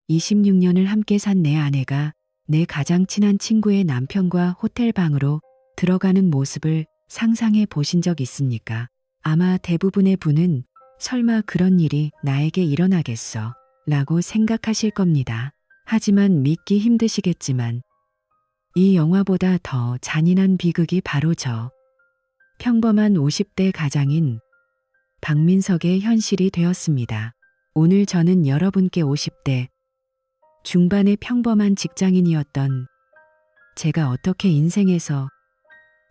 26년을 함께 산 내 아내가 내 가장 친한 친구의 남편과 호텔 방으로 들어가는 모습을 상상해 보신 적 있습니까? 아마 대부분의 분은 설마 그런 일이 나에게 일어나겠어 라고 생각하실 겁니다. 하지만 믿기 힘드시겠지만 이 영화보다 더 잔인한 비극이 바로 저 평범한 50대 가장인 박민석의 현실이 되었습니다. 오늘 저는 여러분께 50대 중반의 평범한 직장인이었던 제가 어떻게 인생에서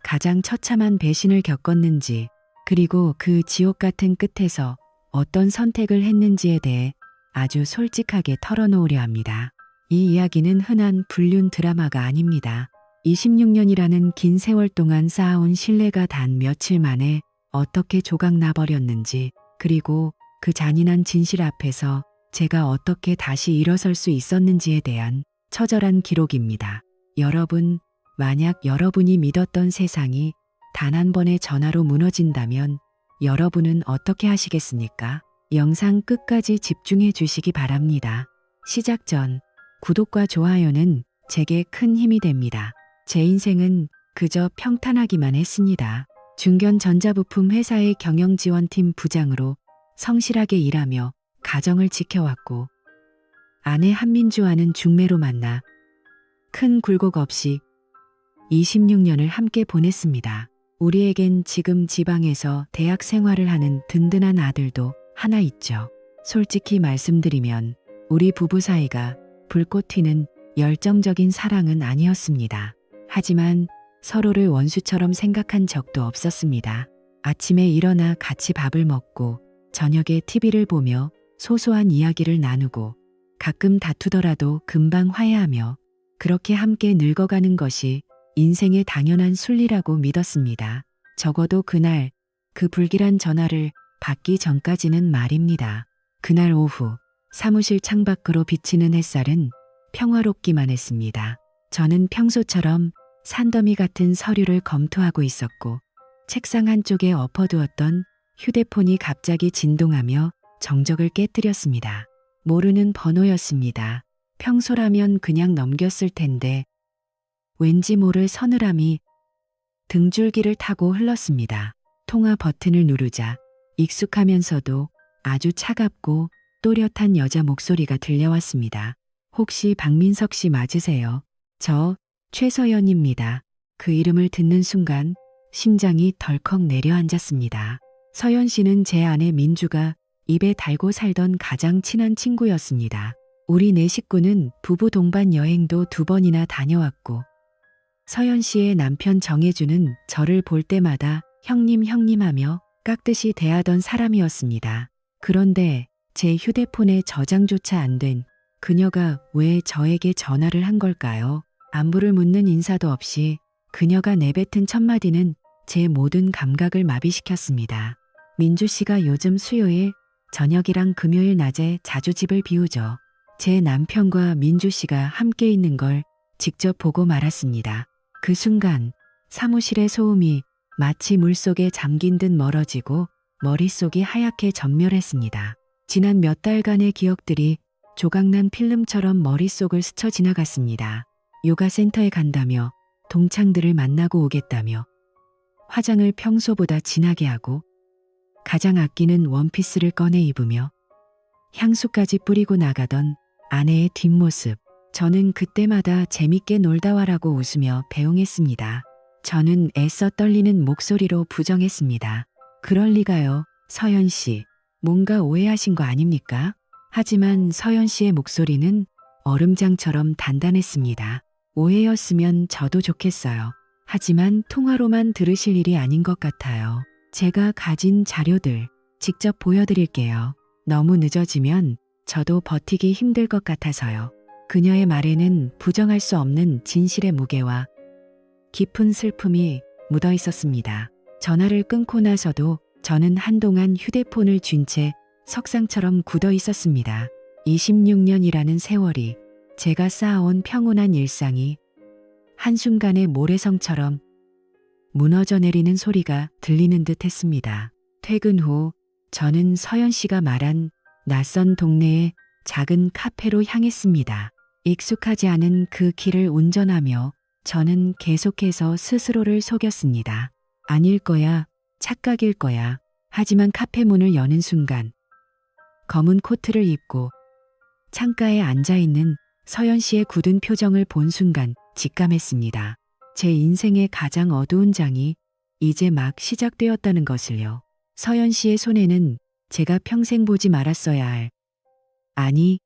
가장 처참한 배신을 겪었는지, 그리고 그 지옥 같은 끝에서 어떤 선택을 했는지에 대해 아주 솔직하게 털어놓으려 합니다. 이 이야기는 흔한 불륜 드라마가 아닙니다. 26년이라는 긴 세월 동안 쌓아온 신뢰가 단 며칠 만에 어떻게 조각나 버렸는지, 그리고 그 잔인한 진실 앞에서 제가 어떻게 다시 일어설 수 있었는지에 대한 처절한 기록입니다. 여러분, 만약 여러분이 믿었던 세상이 단 한 번의 전화로 무너진다면 여러분은 어떻게 하시겠습니까? 영상 끝까지 집중해 주시기 바랍니다. 시작 전 구독과 좋아요는 제게 큰 힘이 됩니다. 제 인생은 그저 평탄하기만 했습니다. 중견 전자부품 회사의 경영지원팀 부장으로 성실하게 일하며 가정을 지켜왔고, 아내 한민주와는 중매로 만나 큰 굴곡 없이 26년을 함께 보냈습니다. 우리에겐 지금 지방에서 대학 생활을 하는 든든한 아들도 하나 있죠. 솔직히 말씀드리면 우리 부부 사이가 불꽃 튀는 열정적인 사랑은 아니었습니다. 하지만 서로를 원수처럼 생각한 적도 없었습니다. 아침에 일어나 같이 밥을 먹고 저녁에 TV를 보며 소소한 이야기를 나누고 가끔 다투더라도 금방 화해하며 그렇게 함께 늙어가는 것이 인생의 당연한 순리라고 믿었습니다. 적어도 그날 그 불길한 전화를 받기 전까지는 말입니다. 그날 오후 사무실 창밖으로 비치는 햇살은 평화롭기만 했습니다. 저는 평소처럼 산더미 같은 서류를 검토하고 있었고, 책상 한쪽에 엎어두었던 휴대폰이 갑자기 진동하며 정적을 깨뜨렸습니다. 모르는 번호였습니다. 평소라면 그냥 넘겼을 텐데 왠지 모를 서늘함이 등줄기를 타고 흘렀습니다. 통화 버튼을 누르자 익숙하면서도 아주 차갑고 또렷한 여자 목소리가 들려왔습니다. 혹시 박민석 씨 맞으세요? 저 최서연입니다. 그 이름을 듣는 순간 심장이 덜컥 내려앉았습니다. 서연 씨는 제 아내 민주가 입에 달고 살던 가장 친한 친구였습니다. 우리 네 식구는 부부 동반 여행도 2번이나 다녀왔고, 서연 씨의 남편 정혜주는 저를 볼 때마다 형님 하며 깍듯이 대하던 사람이었습니다. 그런데 제 휴대폰에 저장조차 안 된 그녀가 왜 저에게 전화를 한 걸까요? 안부를 묻는 인사도 없이 그녀가 내뱉은 첫마디는 제 모든 감각을 마비시켰습니다. 민주 씨가 요즘 수요일 저녁이랑 금요일 낮에 자주 집을 비우죠. 제 남편과 민주 씨가 함께 있는 걸 직접 보고 말았습니다. 그 순간 사무실의 소음이 마치 물속에 잠긴 듯 멀어지고 머릿속이 하얗게 전멸했습니다. 지난 몇 달간의 기억들이 조각난 필름처럼 머릿속을 스쳐 지나갔습니다. 요가 센터에 간다며, 동창들을 만나고 오겠다며, 화장을 평소보다 진하게 하고 가장 아끼는 원피스를 꺼내 입으며 향수까지 뿌리고 나가던 아내의 뒷모습. 저는 그때마다 재밌게 놀다 와라고 웃으며 배웅했습니다. 저는 애써 떨리는 목소리로 부정했습니다. 그럴 리가요, 서연 씨. 뭔가 오해하신 거 아닙니까? 하지만 서연 씨의 목소리는 얼음장처럼 단단했습니다. 오해였으면 저도 좋겠어요. 하지만 통화로만 들으실 일이 아닌 것 같아요. 제가 가진 자료들 직접 보여드릴게요. 너무 늦어지면 저도 버티기 힘들 것 같아서요. 그녀의 말에는 부정할 수 없는 진실의 무게와 깊은 슬픔이 묻어 있었습니다. 전화를 끊고 나서도 저는 한동안 휴대폰을 쥔 채 석상처럼 굳어 있었습니다. 26년이라는 세월이, 제가 쌓아온 평온한 일상이 한순간에 모래성처럼 무너져 내리는 소리가 들리는 듯 했습니다. 퇴근 후 저는 서연 씨가 말한 낯선 동네에 작은 카페로 향했습니다. 익숙하지 않은 그 길을 운전하며 저는 계속해서 스스로를 속였습니다. 아닐 거야, 착각일 거야. 하지만 카페 문을 여는 순간 검은 코트를 입고 창가에 앉아있는 서연 씨의 굳은 표정을 본 순간 직감했습니다. 제 인생의 가장 어두운 장이 이제 막 시작되었다는 것을요. 서연 씨의 손에는 제가 평생 보지 말았어야 할, 아니,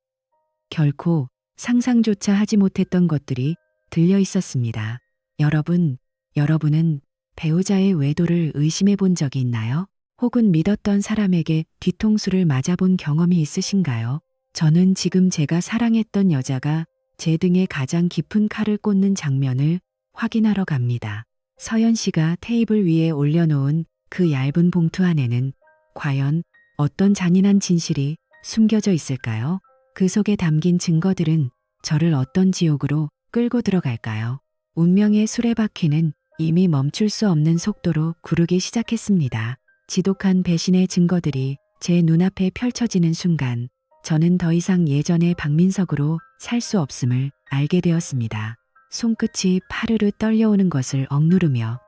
결코 상상조차 하지 못했던 것들이 들려 있었습니다. 여러분은 배우자의 외도를 의심해 본 적이 있나요? 혹은 믿었던 사람에게 뒤통수를 맞아본 경험이 있으신가요? 저는 지금 제가 사랑했던 여자가 제 등에 가장 깊은 칼을 꽂는 장면을 확인하러 갑니다. 서연 씨가 테이블 위에 올려놓은 그 얇은 봉투 안에는 과연 어떤 잔인한 진실이 숨겨져 있을까요? 그 속에 담긴 증거들은 저를 어떤 지옥으로 끌고 들어갈까요? 운명의 수레바퀴는 이미 멈출 수 없는 속도로 구르기 시작했습니다. 지독한 배신의 증거들이 제 눈앞에 펼쳐지는 순간 저는 더 이상 예전의 박민석으로 살 수 없음을 알게 되었습니다. 손끝이 파르르 떨려오는 것을 억누르며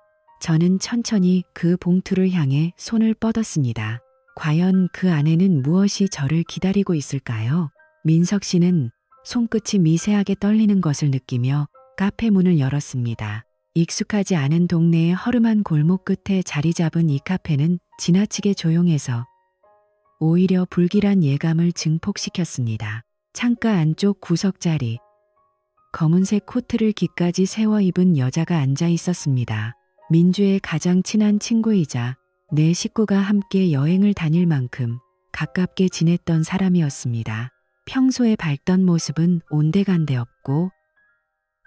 저는 천천히 그 봉투를 향해 손을 뻗었습니다. 과연 그 안에는 무엇이 저를 기다리고 있을까요? 민석 씨는 손끝이 미세하게 떨리는 것을 느끼며 카페 문을 열었습니다. 익숙하지 않은 동네의 허름한 골목 끝에 자리 잡은 이 카페는 지나치게 조용해서 오히려 불길한 예감을 증폭시켰습니다. 창가 안쪽 구석자리, 검은색 코트를 기까지 세워 입은 여자가 앉아 있었습니다. 민주의 가장 친한 친구이자 내 식구가 함께 여행을 다닐 만큼 가깝게 지냈던 사람이었습니다. 평소에 밝던 모습은 온데간데 없고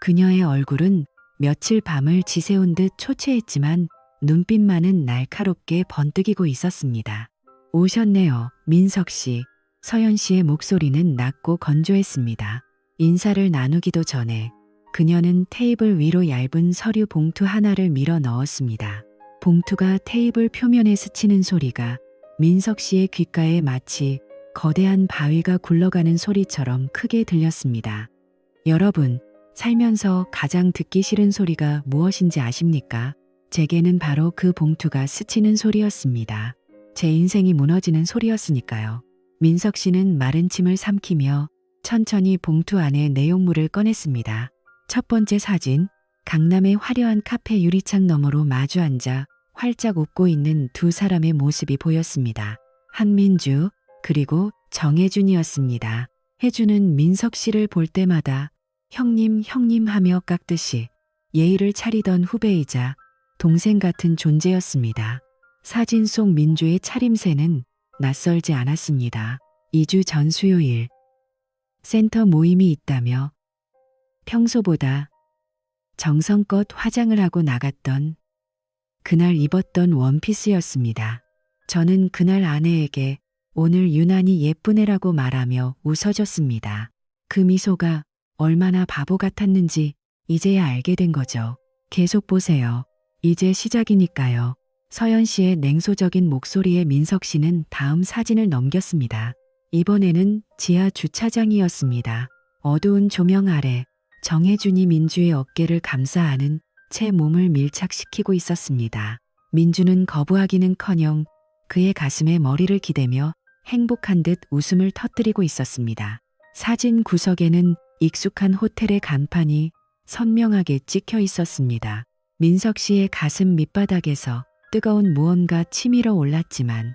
그녀의 얼굴은 며칠 밤을 지새운 듯 초췌했지만 눈빛만은 날카롭게 번뜩이고 있었습니다. 오셨네요, 민석 씨. 서연 씨의 목소리는 낮고 건조했습니다. 인사를 나누기도 전에 그녀는 테이블 위로 얇은 서류 봉투 하나를 밀어 넣었습니다. 봉투가 테이블 표면에 스치는 소리가 민석 씨의 귓가에 마치 거대한 바위가 굴러가는 소리처럼 크게 들렸습니다. 여러분, 살면서 가장 듣기 싫은 소리가 무엇인지 아십니까? 제게는 바로 그 봉투가 스치는 소리였습니다. 제 인생이 무너지는 소리였으니까요. 민석 씨는 마른 침을 삼키며 천천히 봉투 안에 내용물을 꺼냈습니다. 첫 번째 사진, 강남의 화려한 카페 유리창 너머로 마주 앉아 활짝 웃고 있는 두 사람의 모습이 보였습니다. 한민주, 그리고 정혜준이었습니다. 혜준은 민석 씨를 볼 때마다 형님 하며 깎듯이 예의를 차리던 후배이자 동생 같은 존재였습니다. 사진 속 민주의 차림새는 낯설지 않았습니다. 2주 전 수요일, 센터 모임이 있다며 평소보다 정성껏 화장을 하고 나갔던 그날 입었던 원피스였습니다. 저는 그날 아내에게 오늘 유난히 예쁘네라고 말하며 웃어줬습니다. 그 미소가 얼마나 바보 같았는지 이제야 알게 된 거죠. 계속 보세요. 이제 시작이니까요. 서연 씨의 냉소적인 목소리에 민석 씨는 다음 사진을 넘겼습니다. 이번에는 지하 주차장이었습니다. 어두운 조명 아래 정혜준이 민주의 어깨를 감싸 안은 채 몸을 밀착시키고 있었습니다. 민주는 거부하기는커녕 그의 가슴에 머리를 기대며 행복한 듯 웃음을 터뜨리고 있었습니다. 사진 구석에는 익숙한 호텔의 간판이 선명하게 찍혀 있었습니다. 민석 씨의 가슴 밑바닥에서 뜨거운 무언가 치밀어 올랐지만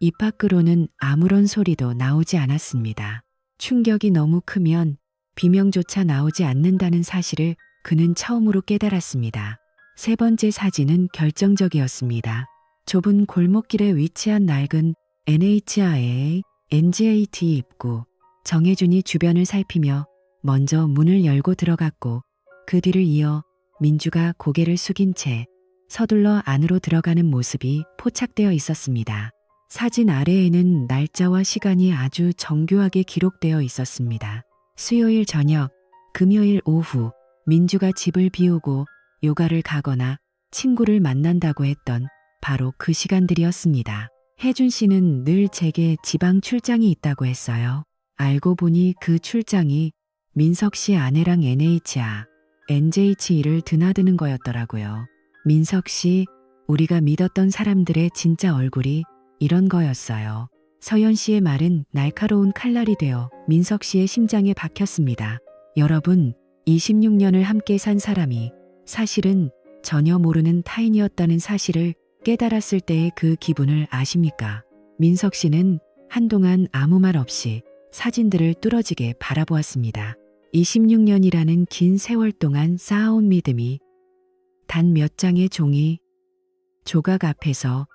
입 밖으로는 아무런 소리도 나오지 않았습니다. 충격이 너무 크면 비명조차 나오지 않는다는 사실을 그는 처음으로 깨달았습니다. 세 번째 사진은 결정적이었습니다. 좁은 골목길에 위치한 낡은 NHIA NGAT 입구. 정혜준이 주변을 살피며 먼저 문을 열고 들어갔고 그 뒤를 이어 민주가 고개를 숙인 채 서둘러 안으로 들어가는 모습이 포착되어 있었습니다. 사진 아래에는 날짜와 시간이 아주 정교하게 기록되어 있었습니다. 수요일 저녁, 금요일 오후, 민주가 집을 비우고 요가를 가거나 친구를 만난다고 했던 바로 그 시간들이었습니다. 혜준 씨는 늘 제게 지방 출장이 있다고 했어요. 알고 보니 그 출장이 민석 씨 아내랑 NJ를 드나드는 거였더라고요. 민석 씨, 우리가 믿었던 사람들의 진짜 얼굴이 이런 거였어요. 서연 씨의 말은 날카로운 칼날이 되어 민석 씨의 심장에 박혔습니다. 여러분, 26년을 함께 산 사람이 사실은 전혀 모르는 타인이었다는 사실을 깨달았을 때의 그 기분을 아십니까? 민석 씨는 한동안 아무 말 없이 사진들을 뚫어지게 바라보았습니다. 26년이라는 긴 세월 동안 쌓아온 믿음이 단 몇 장의 종이 조각 앞에서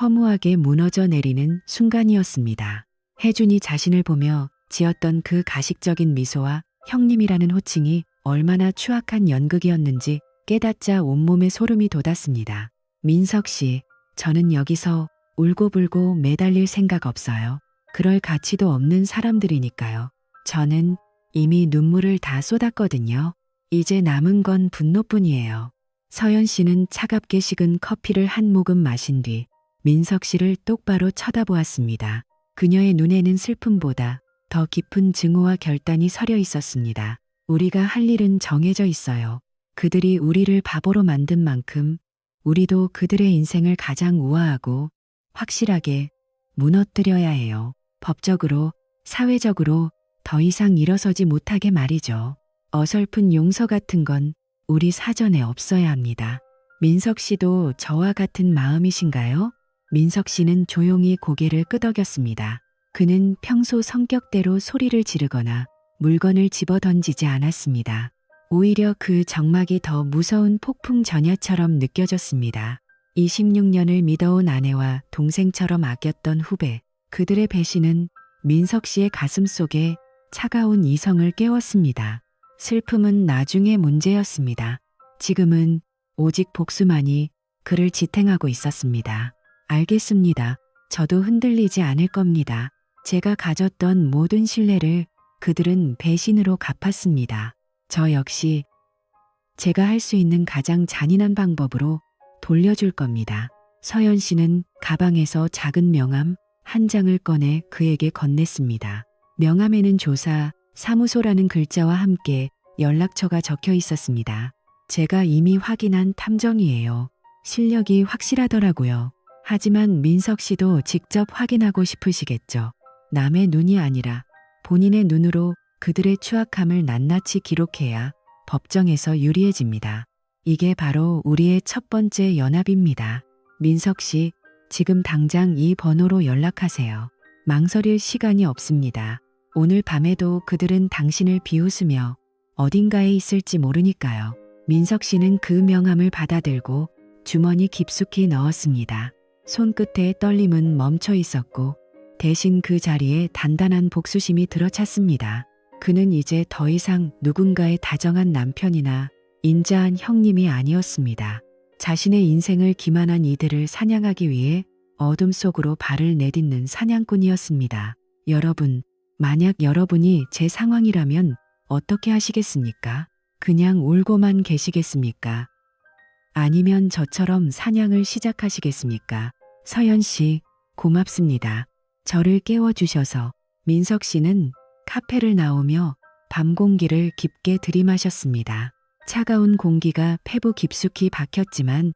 허무하게 무너져 내리는 순간이었습니다. 혜준이 자신을 보며 지었던 그 가식적인 미소와 형님이라는 호칭이 얼마나 추악한 연극이었는지 깨닫자 온몸에 소름이 돋았습니다. 민석 씨, 저는 여기서 울고불고 매달릴 생각 없어요. 그럴 가치도 없는 사람들이니까요. 저는 이미 눈물을 다 쏟았거든요. 이제 남은 건 분노뿐이에요. 서연 씨는 차갑게 식은 커피를 한 모금 마신 뒤 민석 씨를 똑바로 쳐다보았습니다. 그녀의 눈에는 슬픔보다 더 깊은 증오와 결단이 서려 있었습니다. 우리가 할 일은 정해져 있어요. 그들이 우리를 바보로 만든 만큼 우리도 그들의 인생을 가장 우아하고 확실하게 무너뜨려야 해요. 법적으로, 사회적으로 더 이상 일어서지 못하게 말이죠. 어설픈 용서 같은 건 우리 사전에 없어야 합니다. 민석 씨도 저와 같은 마음이신가요? 민석 씨는 조용히 고개를 끄덕였습니다. 그는 평소 성격대로 소리를 지르거나 물건을 집어 던지지 않았습니다. 오히려 그 정막이 더 무서운 폭풍 전야처럼 느껴졌습니다. 26년을 믿어온 아내와 동생처럼 아꼈던 후배, 그들의 배신은 민석 씨의 가슴 속에 차가운 이성을 깨웠습니다. 슬픔은 나중의 문제였습니다. 지금은 오직 복수만이 그를 지탱하고 있었습니다. 알겠습니다. 저도 흔들리지 않을 겁니다. 제가 가졌던 모든 신뢰를 그들은 배신으로 갚았습니다. 저 역시 제가 할 수 있는 가장 잔인한 방법으로 돌려줄 겁니다. 서연 씨는 가방에서 작은 명함 한 장을 꺼내 그에게 건넸습니다. 명함에는 조사, 사무소라는 글자와 함께 연락처가 적혀 있었습니다. 제가 이미 확인한 탐정이에요. 실력이 확실하더라고요. 하지만 민석 씨도 직접 확인하고 싶으시겠죠. 남의 눈이 아니라 본인의 눈으로 그들의 추악함을 낱낱이 기록해야 법정에서 유리해집니다. 이게 바로 우리의 첫 번째 연합입니다. 민석 씨, 지금 당장 이 번호로 연락하세요. 망설일 시간이 없습니다. 오늘 밤에도 그들은 당신을 비웃으며 어딘가에 있을지 모르니까요. 민석 씨는 그 명함을 받아들고 주머니 깊숙이 넣었습니다. 손끝의 떨림은 멈춰 있었고 대신 그 자리에 단단한 복수심이 들어찼습니다. 그는 이제 더 이상 누군가의 다정한 남편이나 인자한 형님이 아니었습니다. 자신의 인생을 기만한 이들을 사냥하기 위해 어둠 속으로 발을 내딛는 사냥꾼이었습니다. 여러분, 만약 여러분이 제 상황이라면 어떻게 하시겠습니까? 그냥 울고만 계시겠습니까? 아니면 저처럼 사냥을 시작하시겠습니까? 서연 씨, 고맙습니다. 저를 깨워주셔서. 민석 씨는 카페를 나오며 밤 공기를 깊게 들이마셨습니다. 차가운 공기가 폐부 깊숙이 박혔지만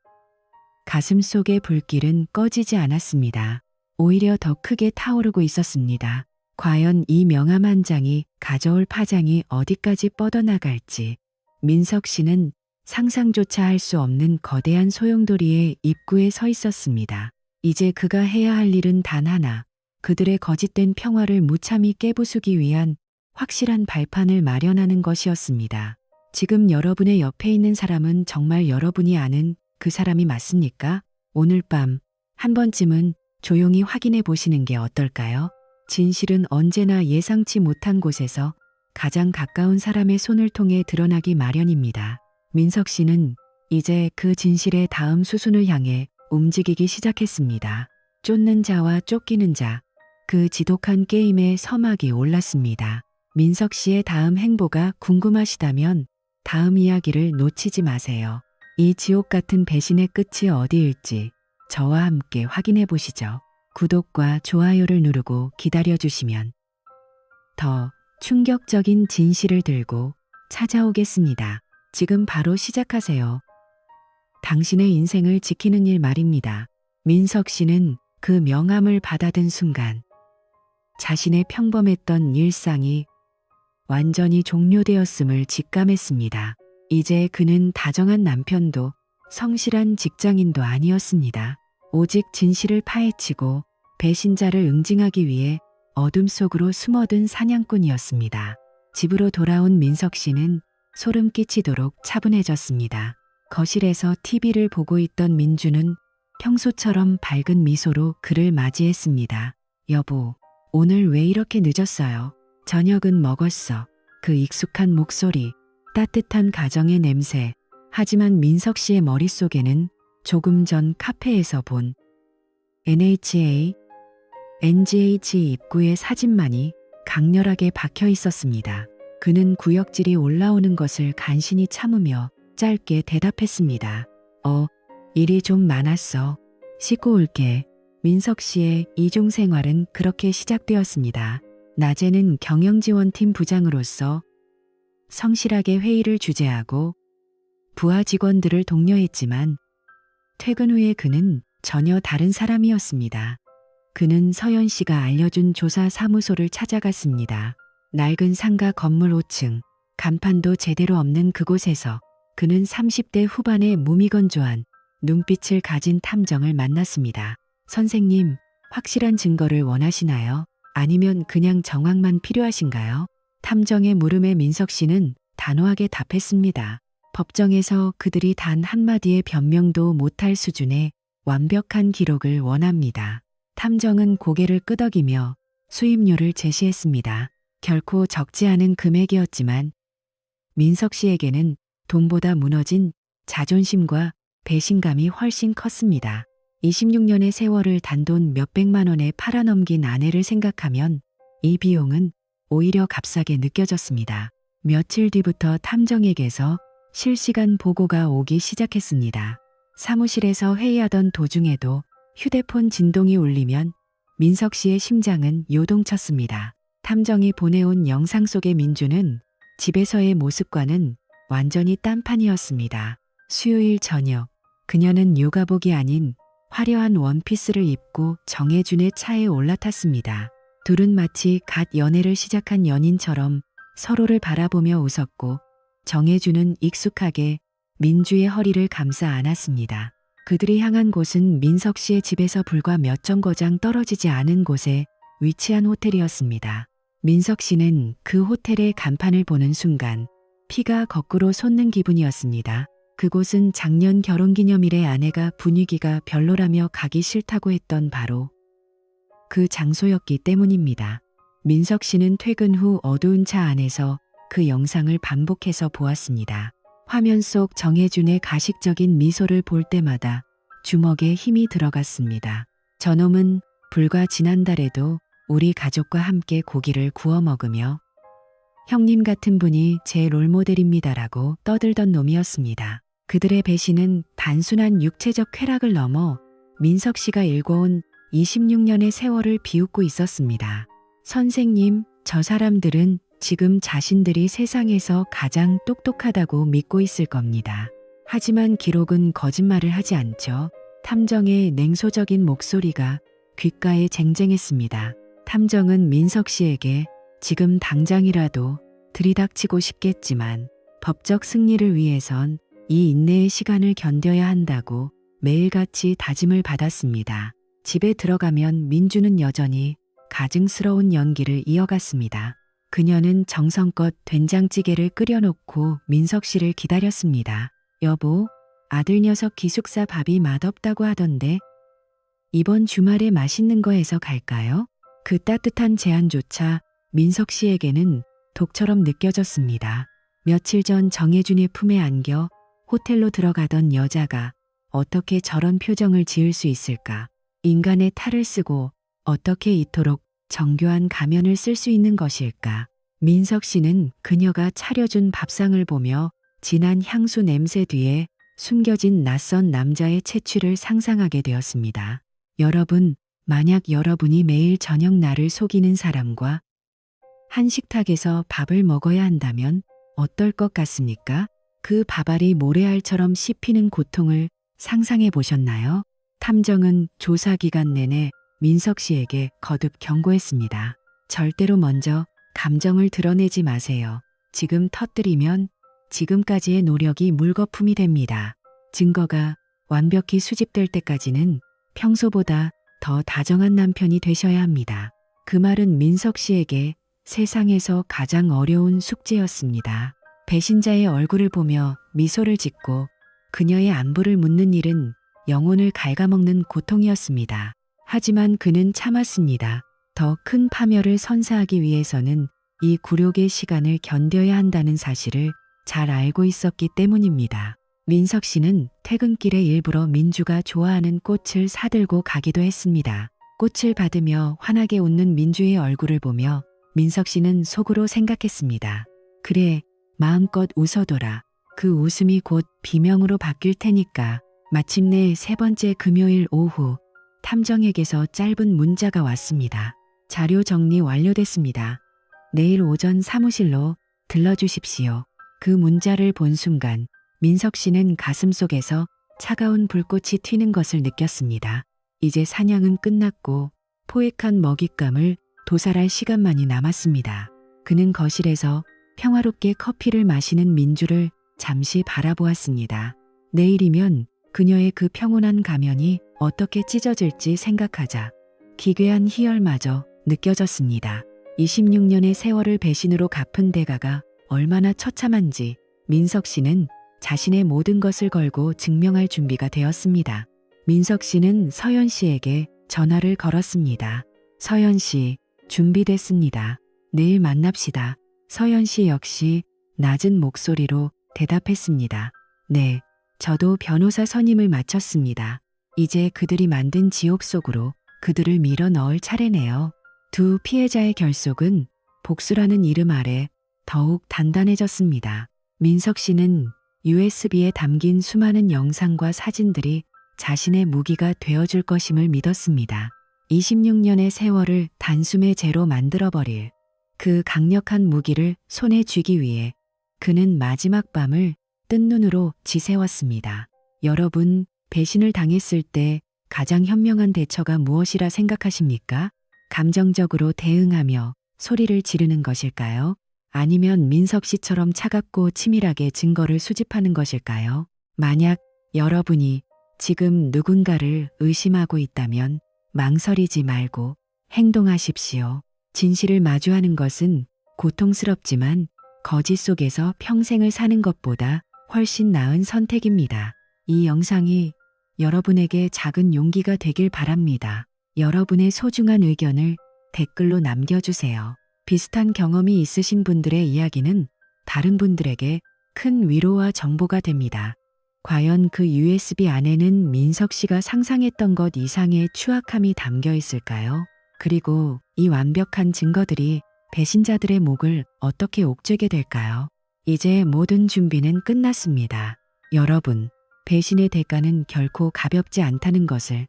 가슴 속의 불길은 꺼지지 않았습니다. 오히려 더 크게 타오르고 있었습니다. 과연 이 명함 한 장이 가져올 파장이 어디까지 뻗어나갈지. 민석 씨는 상상조차 할 수 없는 거대한 소용돌이의 입구에 서 있었습니다. 이제 그가 해야 할 일은 단 하나. 그들의 거짓된 평화를 무참히 깨부수기 위한 확실한 발판을 마련하는 것이었습니다. 지금 여러분의 옆에 있는 사람은 정말 여러분이 아는 그 사람이 맞습니까? 오늘 밤 한 번쯤은 조용히 확인해 보시는 게 어떨까요? 진실은 언제나 예상치 못한 곳에서 가장 가까운 사람의 손을 통해 드러나기 마련입니다. 민석 씨는 이제 그 진실의 다음 수순을 향해 움직이기 시작했습니다. 쫓는 자와 쫓기는 자, 그 지독한 게임의 서막이 올랐습니다. 민석 씨의 다음 행보가 궁금하시다면 다음 이야기를 놓치지 마세요. 이 지옥 같은 배신의 끝이 어디일지 저와 함께 확인해 보시죠. 구독과 좋아요를 누르고 기다려 주시면 더 충격적인 진실을 들고 찾아오겠습니다. 지금 바로 시작하세요. 당신의 인생을 지키는 일 말입니다. 민석 씨는 그 명함을 받아든 순간 자신의 평범했던 일상이 완전히 종료되었음을 직감했습니다. 이제 그는 다정한 남편도 성실한 직장인도 아니었습니다. 오직 진실을 파헤치고 배신자를 응징하기 위해 어둠 속으로 숨어든 사냥꾼이었습니다. 집으로 돌아온 민석 씨는 소름 끼치도록 차분해졌습니다. 거실에서 TV를 보고 있던 민주는 평소처럼 밝은 미소로 그를 맞이했습니다. 여보, 오늘 왜 이렇게 늦었어요? 저녁은 먹었어. 그 익숙한 목소리, 따뜻한 가정의 냄새. 하지만 민석 씨의 머릿속에는 조금 전 카페에서 본 NGH 입구의 사진만이 강렬하게 박혀 있었습니다. 그는 구역질이 올라오는 것을 간신히 참으며 짧게 대답했습니다. 일이 좀 많았어. 씻고 올게. 민석 씨의 이중 생활은 그렇게 시작되었습니다. 낮에는 경영지원팀 부장으로서 성실하게 회의를 주재하고 부하 직원들을 독려했지만 퇴근 후에 그는 전혀 다른 사람이었습니다. 그는 서연 씨가 알려준 조사 사무소를 찾아갔습니다. 낡은 상가 건물 5층, 간판도 제대로 없는 그곳에서 그는 30대 후반의 무미건조한 눈빛을 가진 탐정을 만났습니다. 선생님, 확실한 증거를 원하시나요? 아니면 그냥 정황만 필요하신가요? 탐정의 물음에 민석 씨는 단호하게 답했습니다. 법정에서 그들이 단 한마디의 변명도 못할 수준의 완벽한 기록을 원합니다. 탐정은 고개를 끄덕이며 수임료를 제시했습니다. 결코 적지 않은 금액이었지만 민석 씨에게는 돈보다 무너진 자존심과 배신감이 훨씬 컸습니다. 26년의 세월을 단돈 몇백만 원에 팔아넘긴 아내를 생각하면 이 비용은 오히려 값싸게 느껴졌습니다. 며칠 뒤부터 탐정에게서 실시간 보고가 오기 시작했습니다. 사무실에서 회의하던 도중에도 휴대폰 진동이 울리면 민석 씨의 심장은 요동쳤습니다. 탐정이 보내온 영상 속의 민주는 집에서의 모습과는 완전히 딴판이었습니다. 수요일 저녁, 그녀는 요가복이 아닌 화려한 원피스를 입고 정혜준의 차에 올라탔습니다. 둘은 마치 갓 연애를 시작한 연인처럼 서로를 바라보며 웃었고 정혜준은 익숙하게 민주의 허리를 감싸 안았습니다. 그들이 향한 곳은 민석 씨의 집에서 불과 몇 정거장 떨어지지 않은 곳에 위치한 호텔이었습니다. 민석 씨는 그 호텔의 간판을 보는 순간 피가 거꾸로 솟는 기분이었습니다. 그곳은 작년 결혼기념일에 아내가 분위기가 별로라며 가기 싫다고 했던 바로 그 장소였기 때문입니다. 민석 씨는 퇴근 후 어두운 차 안에서 그 영상을 반복해서 보았습니다. 화면 속 정혜준의 가식적인 미소를 볼 때마다 주먹에 힘이 들어갔습니다. 저놈은 불과 지난달에도 우리 가족과 함께 고기를 구워 먹으며 형님 같은 분이 제 롤모델입니다라고 떠들던 놈이었습니다. 그들의 배신은 단순한 육체적 쾌락을 넘어 민석 씨가 일궈온 26년의 세월을 비웃고 있었습니다. 선생님, 저 사람들은 지금 자신들이 세상에서 가장 똑똑하다고 믿고 있을 겁니다. 하지만 기록은 거짓말을 하지 않죠. 탐정의 냉소적인 목소리가 귓가에 쟁쟁했습니다. 탐정은 민석 씨에게 지금 당장이라도 들이닥치고 싶겠지만 법적 승리를 위해선 이 인내의 시간을 견뎌야 한다고 매일같이 다짐을 받았습니다. 집에 들어가면 민주는 여전히 가증스러운 연기를 이어갔습니다. 그녀는 정성껏 된장찌개를 끓여놓고 민석 씨를 기다렸습니다. 여보, 아들 녀석 기숙사 밥이 맛없다고 하던데 이번 주말에 맛있는 거 해서 갈까요? 그 따뜻한 제안조차 민석 씨에게는 독처럼 느껴졌습니다. 며칠 전 정혜준의 품에 안겨 호텔로 들어가던 여자가 어떻게 저런 표정을 지을 수 있을까? 인간의 탈을 쓰고 어떻게 이토록 정교한 가면을 쓸 수 있는 것일까? 민석 씨는 그녀가 차려준 밥상을 보며 진한 향수 냄새 뒤에 숨겨진 낯선 남자의 채취를 상상하게 되었습니다. 여러분, 만약 여러분이 매일 저녁 나를 속이는 사람과 한 식탁에서 밥을 먹어야 한다면 어떨 것 같습니까? 그 밥알이 모래알처럼 씹히는 고통을 상상해 보셨나요? 탐정은 조사 기간 내내 민석 씨에게 거듭 경고했습니다. 절대로 먼저 감정을 드러내지 마세요. 지금 터뜨리면 지금까지의 노력이 물거품이 됩니다. 증거가 완벽히 수집될 때까지는 평소보다 더 다정한 남편이 되셔야 합니다. 그 말은 민석 씨에게 세상에서 가장 어려운 숙제였습니다. 배신자의 얼굴을 보며 미소를 짓고 그녀의 안부를 묻는 일은 영혼을 갉아먹는 고통이었습니다. 하지만 그는 참았습니다. 더 큰 파멸을 선사하기 위해서는 이 굴욕의 시간을 견뎌야 한다는 사실을 잘 알고 있었기 때문입니다. 민석 씨는 퇴근길에 일부러 민주가 좋아하는 꽃을 사들고 가기도 했습니다. 꽃을 받으며 환하게 웃는 민주의 얼굴을 보며 민석 씨는 속으로 생각했습니다. 그래, 마음껏 웃어둬라. 그 웃음이 곧 비명으로 바뀔 테니까. 마침내 세 번째 금요일 오후, 탐정에게서 짧은 문자가 왔습니다. 자료 정리 완료됐습니다. 내일 오전 사무실로 들러주십시오. 그 문자를 본 순간 민석 씨는 가슴속에서 차가운 불꽃이 튀는 것을 느꼈습니다. 이제 사냥은 끝났고 포획한 먹잇감을 도살할 시간만이 남았습니다. 그는 거실에서 평화롭게 커피를 마시는 민주를 잠시 바라보았습니다. 내일이면 그녀의 그 평온한 가면이 어떻게 찢어질지 생각하자 기괴한 희열마저 느껴졌습니다. 26년의 세월을 배신으로 갚은 대가가 얼마나 처참한지 민석 씨는 자신의 모든 것을 걸고 증명할 준비가 되었습니다. 민석 씨는 서연 씨에게 전화를 걸었습니다. 서연 씨, 준비됐습니다. 내일 만납시다. 서연 씨 역시 낮은 목소리로 대답했습니다. 네, 저도 변호사 선임을 마쳤습니다. 이제 그들이 만든 지옥 속으로 그들을 밀어 넣을 차례네요. 두 피해자의 결속은 복수라는 이름 아래 더욱 단단해졌습니다. 민석 씨는 USB에 담긴 수많은 영상과 사진들이 자신의 무기가 되어줄 것임을 믿었습니다. 26년의 세월을 단숨에 죄로 만들어버릴 그 강력한 무기를 손에 쥐기 위해 그는 마지막 밤을 뜬 눈으로 지새웠습니다. 여러분, 배신을 당했을 때 가장 현명한 대처가 무엇이라 생각하십니까? 감정적으로 대응하며 소리를 지르는 것일까요? 아니면 민석 씨처럼 차갑고 치밀하게 증거를 수집하는 것일까요? 만약 여러분이 지금 누군가를 의심하고 있다면 망설이지 말고 행동하십시오. 진실을 마주하는 것은 고통스럽지만 거짓 속에서 평생을 사는 것보다 훨씬 나은 선택입니다. 이 영상이 여러분에게 작은 용기가 되길 바랍니다. 여러분의 소중한 의견을 댓글로 남겨주세요. 비슷한 경험이 있으신 분들의 이야기는 다른 분들에게 큰 위로와 정보가 됩니다. 과연 그 USB 안에는 민석 씨가 상상했던 것 이상의 추악함이 담겨 있을까요? 그리고 이 완벽한 증거들이 배신자들의 목을 어떻게 옥죄게 될까요? 이제 모든 준비는 끝났습니다. 여러분, 배신의 대가는 결코 가볍지 않다는 것을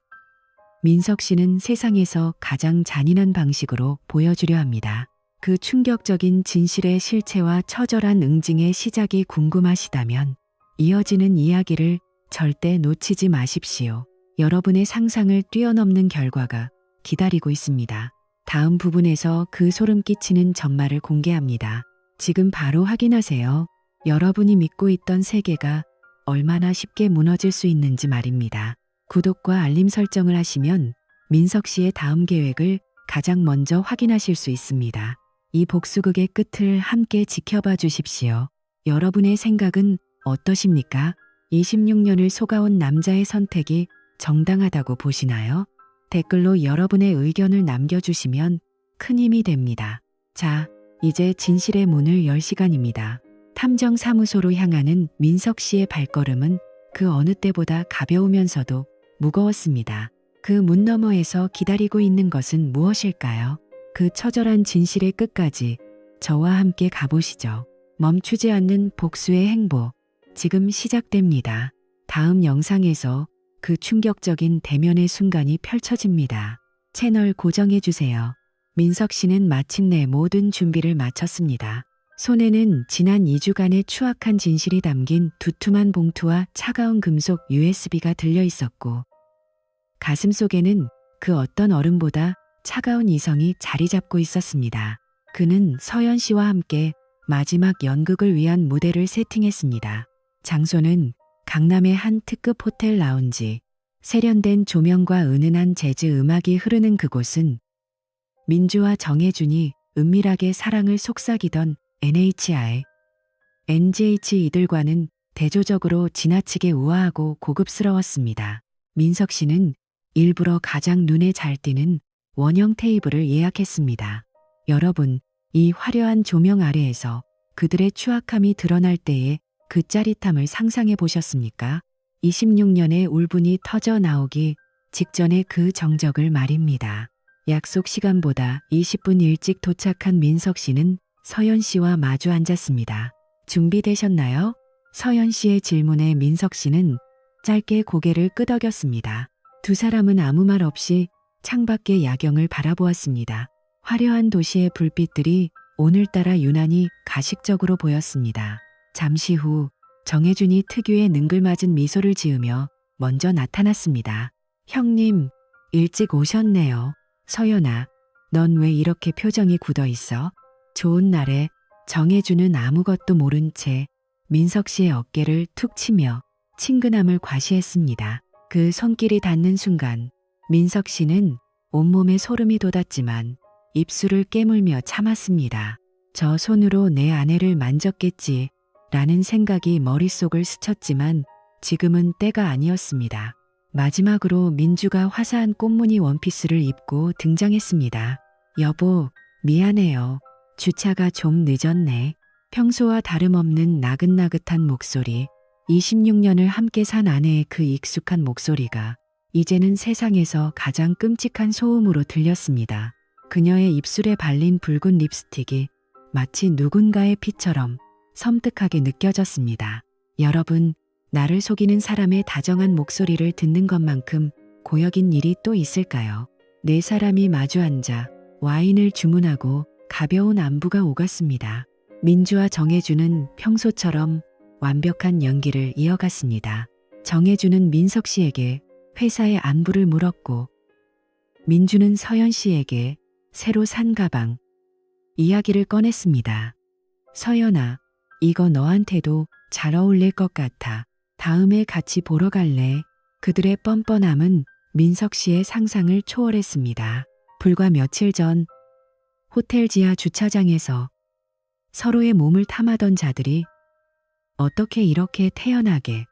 민석 씨는 세상에서 가장 잔인한 방식으로 보여주려 합니다. 그 충격적인 진실의 실체와 처절한 응징의 시작이 궁금하시다면 이어지는 이야기를 절대 놓치지 마십시오. 여러분의 상상을 뛰어넘는 결과가 기다리고 있습니다. 다음 부분에서 그 소름 끼치는 전말을 공개합니다. 지금 바로 확인하세요. 여러분이 믿고 있던 세계가 얼마나 쉽게 무너질 수 있는지 말입니다. 구독과 알림 설정을 하시면 민석 씨의 다음 계획을 가장 먼저 확인하실 수 있습니다. 이 복수극의 끝을 함께 지켜봐 주십시오. 여러분의 생각은 어떠십니까? 26년을 속아온 남자의 선택이 정당하다고 보시나요? 댓글로 여러분의 의견을 남겨주시면 큰 힘이 됩니다. 자, 이제 진실의 문을 열 시간입니다. 탐정사무소로 향하는 민석 씨의 발걸음은 그 어느 때보다 가벼우면서도 무거웠습니다. 그 문 너머에서 기다리고 있는 것은 무엇일까요? 그 처절한 진실의 끝까지 저와 함께 가보시죠. 멈추지 않는 복수의 행보, 지금 시작됩니다. 다음 영상에서 그 충격적인 대면의 순간이 펼쳐집니다. 채널 고정해주세요. 민석 씨는 마침내 모든 준비를 마쳤습니다. 손에는 지난 2주간의 추악한 진실이 담긴 두툼한 봉투와 차가운 금속 USB가 들려 있었고, 가슴 속에는 그 어떤 어른보다 차가운 이성이 자리 잡고 있었습니다. 그는 서연 씨와 함께 마지막 연극을 위한 무대를 세팅했습니다. 장소는 강남의 한 특급 호텔 라운지. 세련된 조명과 은은한 재즈 음악이 흐르는 그곳은 민주와 정혜준이 은밀하게 사랑을 속삭이던 NHI, NGH 이들과는 대조적으로 지나치게 우아하고 고급스러웠습니다. 민석 씨는 일부러 가장 눈에 잘 띄는 원형 테이블을 예약했습니다. 여러분, 이 화려한 조명 아래에서 그들의 추악함이 드러날 때의 그 짜릿함을 상상해 보셨습니까? 26년의 울분이 터져 나오기 직전의 그 정적을 말입니다. 약속 시간보다 20분 일찍 도착한 민석 씨는 서연 씨와 마주 앉았습니다. 준비되셨나요? 서연 씨의 질문에 민석 씨는 짧게 고개를 끄덕였습니다. 두 사람은 아무 말 없이 창밖의 야경을 바라보았습니다. 화려한 도시의 불빛들이 오늘따라 유난히 가식적으로 보였습니다. 잠시 후 정혜준이 특유의 능글맞은 미소를 지으며 먼저 나타났습니다. 형님, 일찍 오셨네요. 서연아, 넌 왜 이렇게 표정이 굳어 있어? 좋은 날에 정혜준은 아무것도 모른 채 민석 씨의 어깨를 툭 치며 친근함을 과시했습니다. 그 손길이 닿는 순간 민석 씨는 온몸에 소름이 돋았지만 입술을 깨물며 참았습니다. 저 손으로 내 아내를 만졌겠지 라는 생각이 머릿속을 스쳤지만 지금은 때가 아니었습니다. 마지막으로 민주가 화사한 꽃무늬 원피스를 입고 등장했습니다. 여보, 미안해요. 주차가 좀 늦었네. 평소와 다름없는 나긋나긋한 목소리, 26년을 함께 산 아내의 그 익숙한 목소리가 이제는 세상에서 가장 끔찍한 소음으로 들렸습니다. 그녀의 입술에 발린 붉은 립스틱이 마치 누군가의 피처럼 섬뜩하게 느껴졌습니다. 여러분, 나를 속이는 사람의 다정한 목소리를 듣는 것만큼 고역인 일이 또 있을까요? 네 사람이 마주 앉아 와인을 주문하고 가벼운 안부가 오갔습니다. 민주와 정혜준은 평소처럼 완벽한 연기를 이어갔습니다. 정혜준은 민석 씨에게 회사의 안부를 물었고, 민주는 서연 씨에게 새로 산 가방, 이야기를 꺼냈습니다. 서연아, 이거 너한테도 잘 어울릴 것 같아. 다음에 같이 보러 갈래? 그들의 뻔뻔함은 민석 씨의 상상을 초월했습니다. 불과 며칠 전 호텔 지하 주차장에서 서로의 몸을 탐하던 자들이 어떻게 이렇게 태연하게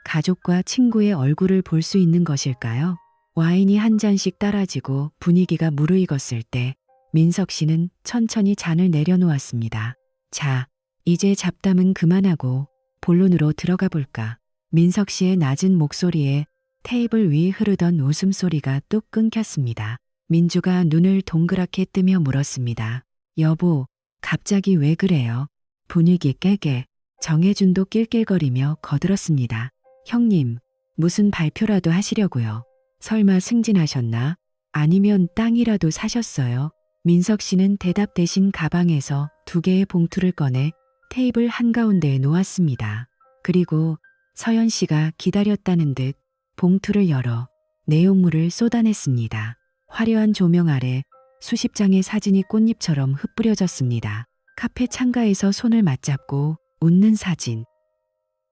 가족과 친구의 얼굴을 볼 수 있는 것일까요? 와인이 한 잔씩 따라지고 분위기가 무르익었을 때 민석 씨는 천천히 잔을 내려놓았습니다. 자, 이제 잡담은 그만하고 본론으로 들어가 볼까. 민석 씨의 낮은 목소리에 테이블 위 흐르던 웃음소리가 뚝 끊겼습니다. 민주가 눈을 동그랗게 뜨며 물었습니다. 여보, 갑자기 왜 그래요? 분위기 깨게. 정혜준도 낄낄거리며 거들었습니다. 형님, 무슨 발표라도 하시려고요? 설마 승진하셨나? 아니면 땅이라도 사셨어요? 민석 씨는 대답 대신 가방에서 2개의 봉투를 꺼내 테이블 한가운데에 놓았습니다. 그리고 서연 씨가 기다렸다는 듯 봉투를 열어 내용물을 쏟아냈습니다. 화려한 조명 아래 수십 장의 사진이 꽃잎처럼 흩뿌려졌습니다. 카페 창가에서 손을 맞잡고 웃는 사진,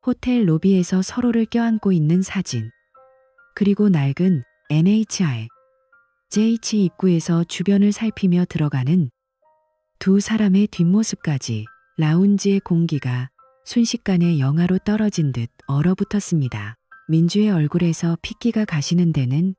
호텔 로비에서 서로를 껴안고 있는 사진, 그리고 낡은 NHI, JH 입구에서 주변을 살피며 들어가는 두 사람의 뒷모습까지. 라운지의 공기가 순식간에 영하로 떨어진 듯 얼어붙었습니다. 민주의 얼굴에서 핏기가 가시는 데는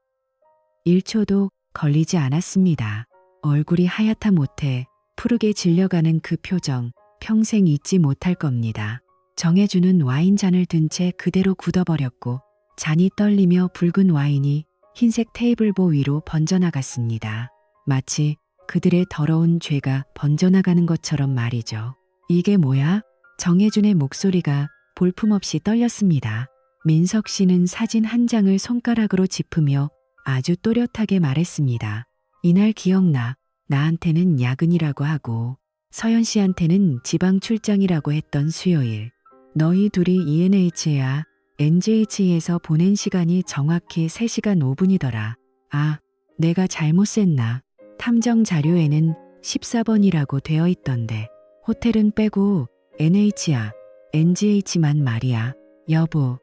1초도 걸리지 않았습니다. 얼굴이 하얗다 못해 푸르게 질려가는 그 표정, 평생 잊지 못할 겁니다. 정혜준은 와인잔을 든 채 그대로 굳어버렸고 잔이 떨리며 붉은 와인이 흰색 테이블보 위로 번져나갔습니다. 마치 그들의 더러운 죄가 번져나가는 것처럼 말이죠. 이게 뭐야? 정혜준의 목소리가 볼품없이 떨렸습니다. 민석 씨는 사진 한 장을 손가락으로 짚으며 아주 또렷하게 말했습니다. 이날 기억나. 나한테는 야근이라고 하고 서연 씨한테는 지방 출장이라고 했던 수요일. 너희 둘이 ENH야 NGH에서 보낸 시간이 정확히 3시간 5분이더라. 아, 내가 잘못 셌나. 탐정 자료에는 14번이라고 되어 있던데. 호텔은 빼고 NH야, NGH만 말이야. 여보,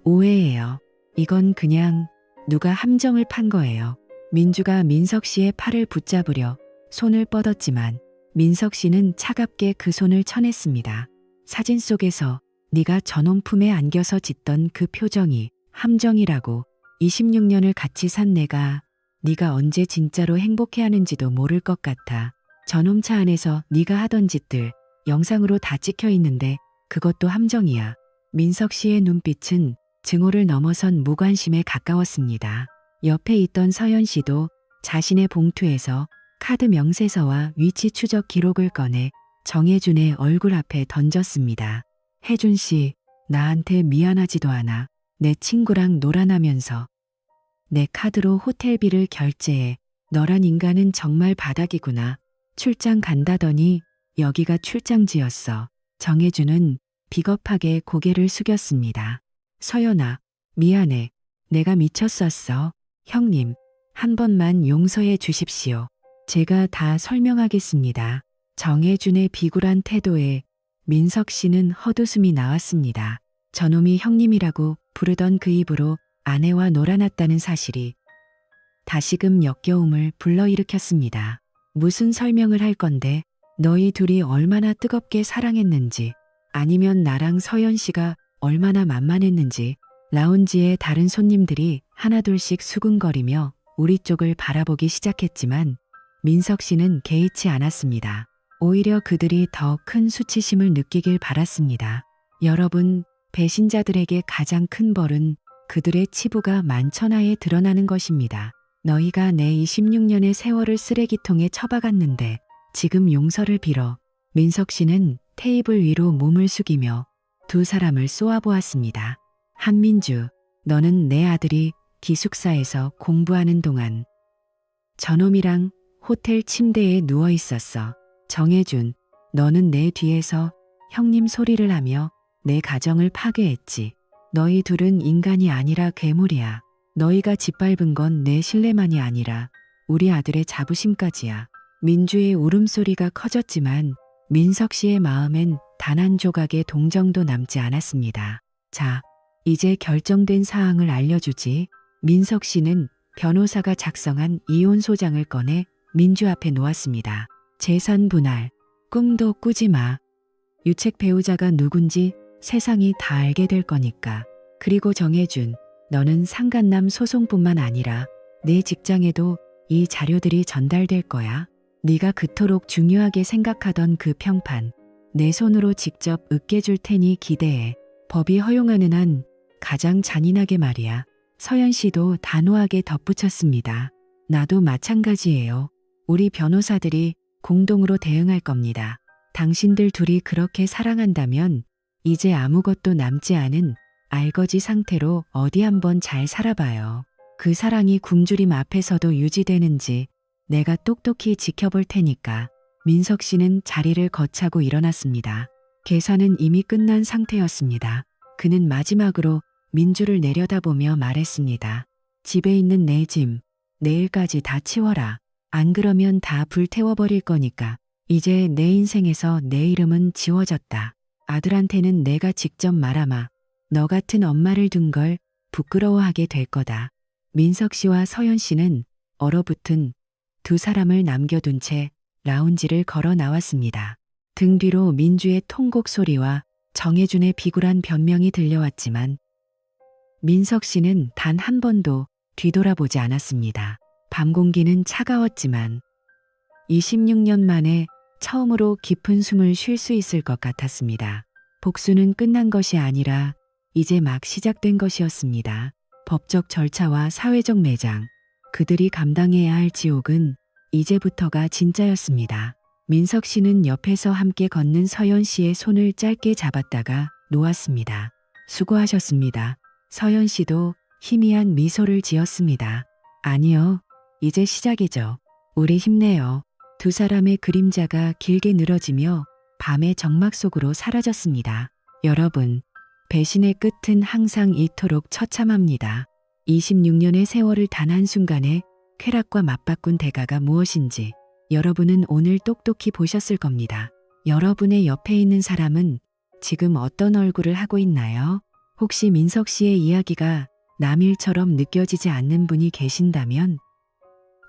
오해예요. 이건 그냥 누가 함정을 판 거예요. 민주가 민석 씨의 팔을 붙잡으려 손을 뻗었지만 민석 씨는 차갑게 그 손을 쳐냈습니다. 사진 속에서 네가 저놈 품에 안겨서 짓던 그 표정이 함정이라고. 26년을 같이 산 내가 네가 언제 진짜로 행복해하는지도 모를 것 같아. 저놈 차 안에서 네가 하던 짓들 영상으로 다 찍혀 있는데 그것도 함정이야. 민석 씨의 눈빛은 증오를 넘어선 무관심에 가까웠습니다. 옆에 있던 서연 씨도 자신의 봉투에서 카드 명세서와 위치 추적 기록을 꺼내 정혜준의 얼굴 앞에 던졌습니다. 혜준 씨, 나한테 미안하지도 않아. 내 친구랑 놀아나면서 내 카드로 호텔비를 결제해. 너란 인간은 정말 바닥이구나. 출장 간다더니 여기가 출장지였어. 정혜준은 비겁하게 고개를 숙였습니다. 서연아, 미안해. 내가 미쳤었어. 형님, 한 번만 용서해 주십시오. 제가 다 설명하겠습니다. 정혜준의 비굴한 태도에 민석 씨는 헛웃음이 나왔습니다. 저놈이 형님이라고 부르던 그 입으로 아내와 놀아났다는 사실이 다시금 역겨움을 불러일으켰습니다. 무슨 설명을 할 건데? 너희 둘이 얼마나 뜨겁게 사랑했는지, 아니면 나랑 서연 씨가 얼마나 만만했는지. 라운지에 다른 손님들이 하나둘씩 수군거리며 우리 쪽을 바라보기 시작했지만 민석 씨는 개의치 않았습니다. 오히려 그들이 더 큰 수치심을 느끼길 바랐습니다. 여러분, 배신자들에게 가장 큰 벌은 그들의 치부가 만천하에 드러나는 것입니다. 너희가 내 26년의 세월을 쓰레기통에 처박았는데 지금 용서를 빌어. 민석 씨는 테이블 위로 몸을 숙이며 두 사람을 쏘아보았습니다. 한민주, 너는 내 아들이 기숙사에서 공부하는 동안 저놈이랑 호텔 침대에 누워 있었어. 정혜준, 너는 내 뒤에서 형님 소리를 하며 내 가정을 파괴했지. 너희 둘은 인간이 아니라 괴물이야. 너희가 짓밟은 건 내 신뢰만이 아니라 우리 아들의 자부심까지야. 민주의 울음소리가 커졌지만 민석 씨의 마음엔 단 한 조각의 동정도 남지 않았습니다. 자, 이제 결정된 사항을 알려주지. 민석 씨는 변호사가 작성한 이혼 소장을 꺼내 민주 앞에 놓았습니다. 재산 분할, 꿈도 꾸지 마. 유책 배우자가 누군지 세상이 다 알게 될 거니까. 그리고 정혜준, 너는 상간남 소송뿐만 아니라 내 직장에도 이 자료들이 전달될 거야. 네가 그토록 중요하게 생각하던 그 평판, 내 손으로 직접 으깨줄 테니 기대해. 법이 허용하는 한 가장 잔인하게 말이야. 서연 씨도 단호하게 덧붙였습니다. 나도 마찬가지예요. 우리 변호사들이 공동으로 대응할 겁니다. 당신들 둘이 그렇게 사랑한다면 이제 아무것도 남지 않은 알거지 상태로 어디 한번 잘 살아봐요. 그 사랑이 굶주림 앞에서도 유지되는지 내가 똑똑히 지켜볼 테니까. 민석 씨는 자리를 거차고 일어났습니다. 계산은 이미 끝난 상태였습니다. 그는 마지막으로 민주를 내려다보며 말했습니다. 집에 있는 내 짐, 내일까지 다 치워라. 안 그러면 다 불태워버릴 거니까. 이제 내 인생에서 내 이름은 지워졌다. 아들한테는 내가 직접 말하마. 너 같은 엄마를 둔 걸 부끄러워하게 될 거다. 민석 씨와 서연 씨는 얼어붙은 두 사람을 남겨둔 채 라운지를 걸어 나왔습니다. 등 뒤로 민주의 통곡 소리와 정혜준의 비굴한 변명이 들려왔지만 민석 씨는 단 한 번도 뒤돌아보지 않았습니다. 밤 공기는 차가웠지만 26년 만에 처음으로 깊은 숨을 쉴 수 있을 것 같았습니다. 복수는 끝난 것이 아니라 이제 막 시작된 것이었습니다. 법적 절차와 사회적 매장, 그들이 감당해야 할 지옥은 이제부터가 진짜였습니다. 민석 씨는 옆에서 함께 걷는 서연 씨의 손을 짧게 잡았다가 놓았습니다. 수고하셨습니다. 서연 씨도 희미한 미소를 지었습니다. 아니요, 이제 시작이죠. 우리 힘내요. 두 사람의 그림자가 길게 늘어지며 밤의 정막 속으로 사라졌습니다. 여러분, 배신의 끝은 항상 이토록 처참합니다. 26년의 세월을 단 한순간에 쾌락과 맞바꾼 대가가 무엇인지 여러분은 오늘 똑똑히 보셨을 겁니다. 여러분의 옆에 있는 사람은 지금 어떤 얼굴을 하고 있나요? 혹시 민석 씨의 이야기가 남일처럼 느껴지지 않는 분이 계신다면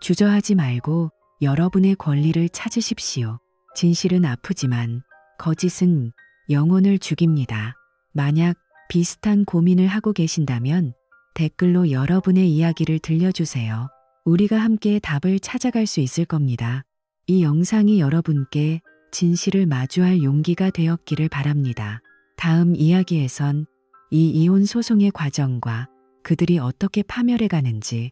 주저하지 말고 여러분의 권리를 찾으십시오. 진실은 아프지만 거짓은 영혼을 죽입니다. 만약 비슷한 고민을 하고 계신다면 댓글로 여러분의 이야기를 들려주세요. 우리가 함께 답을 찾아갈 수 있을 겁니다. 이 영상이 여러분께 진실을 마주할 용기가 되었기를 바랍니다. 다음 이야기에선 이 이혼 소송의 과정과 그들이 어떻게 파멸해 가는지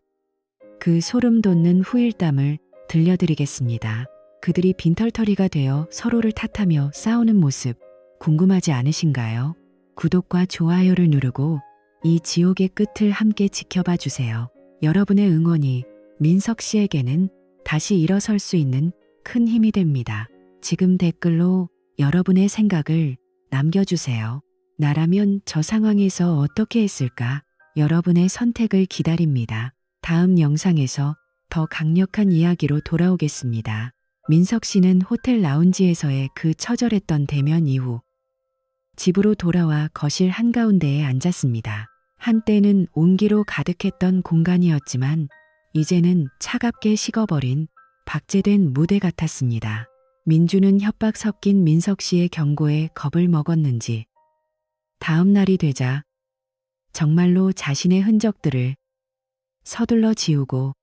그 소름 돋는 후일담을 들려드리겠습니다. 그들이 빈털터리가 되어 서로를 탓하며 싸우는 모습 궁금하지 않으신가요? 구독과 좋아요를 누르고 이 지옥의 끝을 함께 지켜봐 주세요. 여러분의 응원이 민석 씨에게는 다시 일어설 수 있는 큰 힘이 됩니다. 지금 댓글로 여러분의 생각을 남겨주세요. 나라면 저 상황에서 어떻게 했을까? 여러분의 선택을 기다립니다. 다음 영상에서 더 강력한 이야기로 돌아오겠습니다. 민석 씨는 호텔 라운지에서의 그 처절했던 대면 이후 집으로 돌아와 거실 한가운데에 앉았습니다. 한때는 온기로 가득했던 공간이었지만 이제는 차갑게 식어버린 박제된 무대 같았습니다. 민주는 협박 섞인 민석 씨의 경고에 겁을 먹었는지 다음 날이 되자 정말로 자신의 흔적들을 서둘러 지우고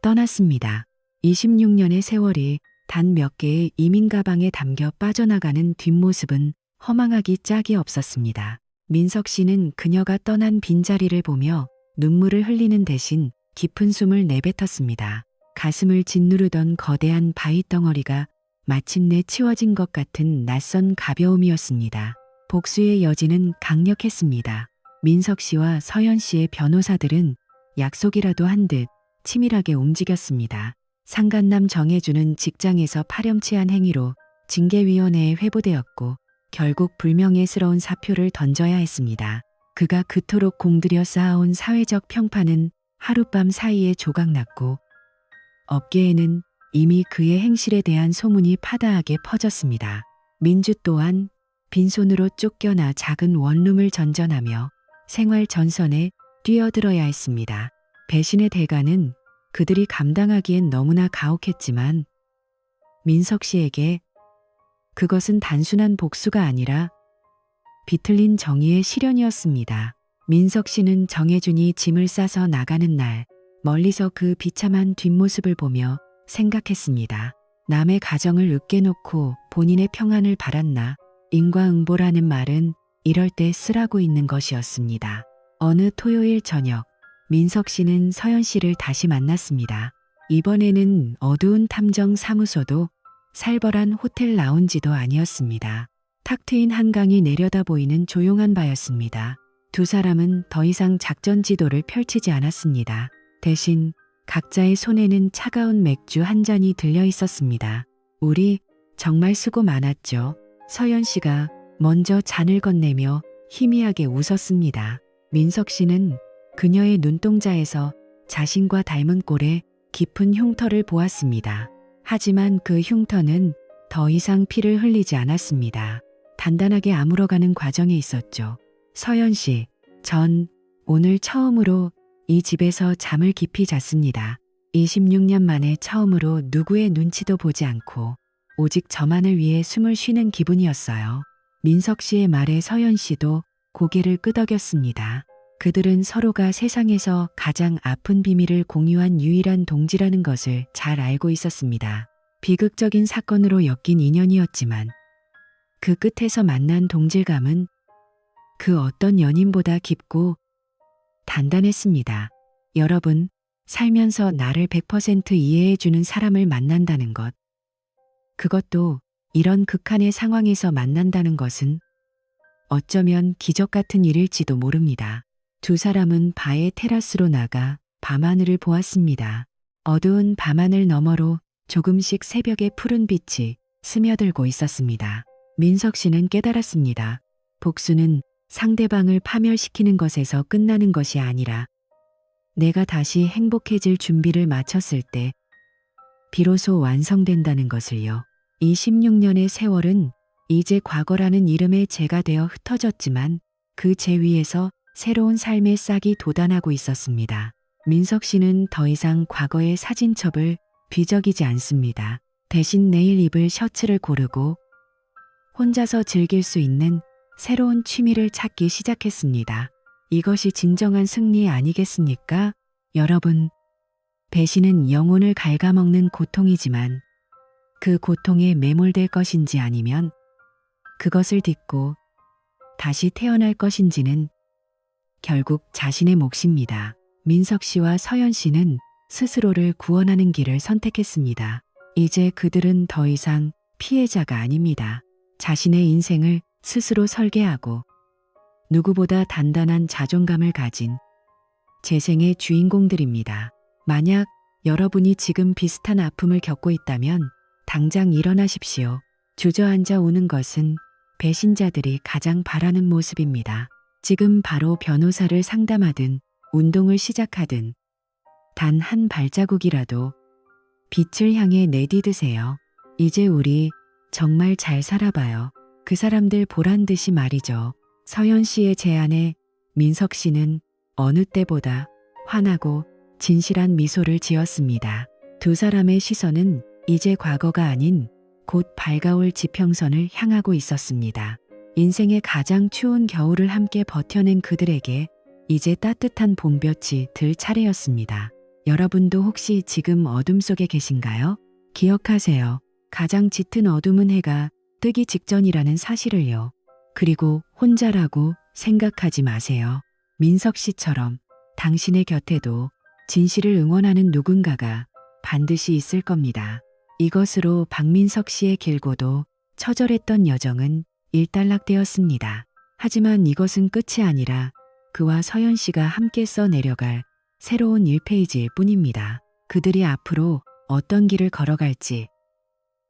떠났습니다. 26년의 세월이 단 몇 개의 이민 가방에 담겨 빠져나가는 뒷모습은 허망하기 짝이 없었습니다. 민석 씨는 그녀가 떠난 빈자리를 보며 눈물을 흘리는 대신 깊은 숨을 내뱉었습니다. 가슴을 짓누르던 거대한 바위 덩어리가 마침내 치워진 것 같은 낯선 가벼움이었습니다. 복수의 여지는 강력했습니다. 민석 씨와 서연 씨의 변호사들은 약속이라도 한 듯 치밀하게 움직였습니다. 상간남 정혜주는 직장에서 파렴치한 행위로 징계위원회에 회부되었고 결국 불명예스러운 사표를 던져야 했습니다. 그가 그토록 공들여 쌓아온 사회적 평판은 하룻밤 사이에 조각났고 업계에는 이미 그의 행실에 대한 소문이 파다하게 퍼졌습니다. 민주 또한 빈손으로 쫓겨나 작은 원룸을 전전하며 생활 전선에 뛰어들어야 했습니다. 배신의 대가는 그들이 감당하기엔 너무나 가혹했지만 민석 씨에게 그것은 단순한 복수가 아니라 비틀린 정의의 실현이었습니다. 민석 씨는 정혜준이 짐을 싸서 나가는 날 멀리서 그 비참한 뒷모습을 보며 생각했습니다. 남의 가정을 으깨놓고 본인의 평안을 바랐나? 인과응보라는 말은 이럴 때 쓰라고 있는 것이었습니다. 어느 토요일 저녁 민석 씨는 서연 씨를 다시 만났습니다. 이번에는 어두운 탐정 사무소도 살벌한 호텔 라운지도 아니었습니다. 탁 트인 한강이 내려다 보이는 조용한 바였습니다. 두 사람은 더 이상 작전 지도를 펼치지 않았습니다. 대신 각자의 손에는 차가운 맥주 한 잔이 들려 있었습니다. 우리 정말 수고 많았죠. 서연 씨가 먼저 잔을 건네며 희미하게 웃었습니다. 민석 씨는 그녀의 눈동자에서 자신과 닮은 꼴의 깊은 흉터를 보았습니다. 하지만 그 흉터는 더 이상 피를 흘리지 않았습니다. 단단하게 아물어가는 과정에 있었죠. 서연 씨, 전 오늘 처음으로 이 집에서 잠을 깊이 잤습니다. 26년 만에 처음으로 누구의 눈치도 보지 않고 오직 저만을 위해 숨을 쉬는 기분이었어요. 민석 씨의 말에 서연 씨도 고개를 끄덕였습니다. 그들은 서로가 세상에서 가장 아픈 비밀을 공유한 유일한 동지라는 것을 잘 알고 있었습니다. 비극적인 사건으로 엮인 인연이었지만 그 끝에서 만난 동질감은 그 어떤 연인보다 깊고 단단했습니다. 여러분, 살면서 나를 100% 이해해주는 사람을 만난다는 것, 그것도 이런 극한의 상황에서 만난다는 것은 어쩌면 기적 같은 일일지도 모릅니다. 두 사람은 바의 테라스로 나가 밤하늘을 보았습니다. 어두운 밤하늘 너머로 조금씩 새벽의 푸른 빛이 스며들고 있었습니다. 민석 씨는 깨달았습니다. 복수는 상대방을 파멸시키는 것에서 끝나는 것이 아니라 내가 다시 행복해질 준비를 마쳤을 때 비로소 완성된다는 것을요. 이 16년의 세월은 이제 과거라는 이름의 재가 되어 흩어졌지만 그 재 위에서 새로운 삶의 싹이 돋아나고 있었습니다. 민석 씨는 더 이상 과거의 사진첩을 뒤적이지 않습니다. 대신 내일 입을 셔츠를 고르고 혼자서 즐길 수 있는 새로운 취미를 찾기 시작했습니다. 이것이 진정한 승리 아니겠습니까? 여러분, 배신은 영혼을 갉아먹는 고통이지만 그 고통에 매몰될 것인지 아니면 그것을 딛고 다시 태어날 것인지는 결국 자신의 몫입니다. 민석 씨와 서연 씨는 스스로를 구원하는 길을 선택했습니다. 이제 그들은 더 이상 피해자가 아닙니다. 자신의 인생을 스스로 설계하고 누구보다 단단한 자존감을 가진 재생의 주인공들입니다. 만약 여러분이 지금 비슷한 아픔을 겪고 있다면 당장 일어나십시오. 주저앉아 우는 것은 배신자들이 가장 바라는 모습입니다. 지금 바로 변호사를 상담하든 운동을 시작하든 단 한 발자국이라도 빛을 향해 내디드세요. 이제 우리 정말 잘 살아봐요. 그 사람들 보란 듯이 말이죠. 서연 씨의 제안에 민석 씨는 어느 때보다 환하고 진실한 미소를 지었습니다. 두 사람의 시선은 이제 과거가 아닌 곧 밝아올 지평선을 향하고 있었습니다. 인생의 가장 추운 겨울을 함께 버텨낸 그들에게 이제 따뜻한 봄볕이 들 차례였습니다. 여러분도 혹시 지금 어둠 속에 계신가요? 기억하세요. 가장 짙은 어둠은 해가 뜨기 직전이라는 사실을요. 그리고 혼자라고 생각하지 마세요. 민석 씨처럼 당신의 곁에도 진실을 응원하는 누군가가 반드시 있을 겁니다. 이것으로 박민석 씨의 길고도 처절했던 여정은 일단락되었습니다. 하지만 이것은 끝이 아니라 그와 서연 씨가 함께 써내려갈 새로운 1페이지일 뿐입니다. 그들이 앞으로 어떤 길을 걸어갈지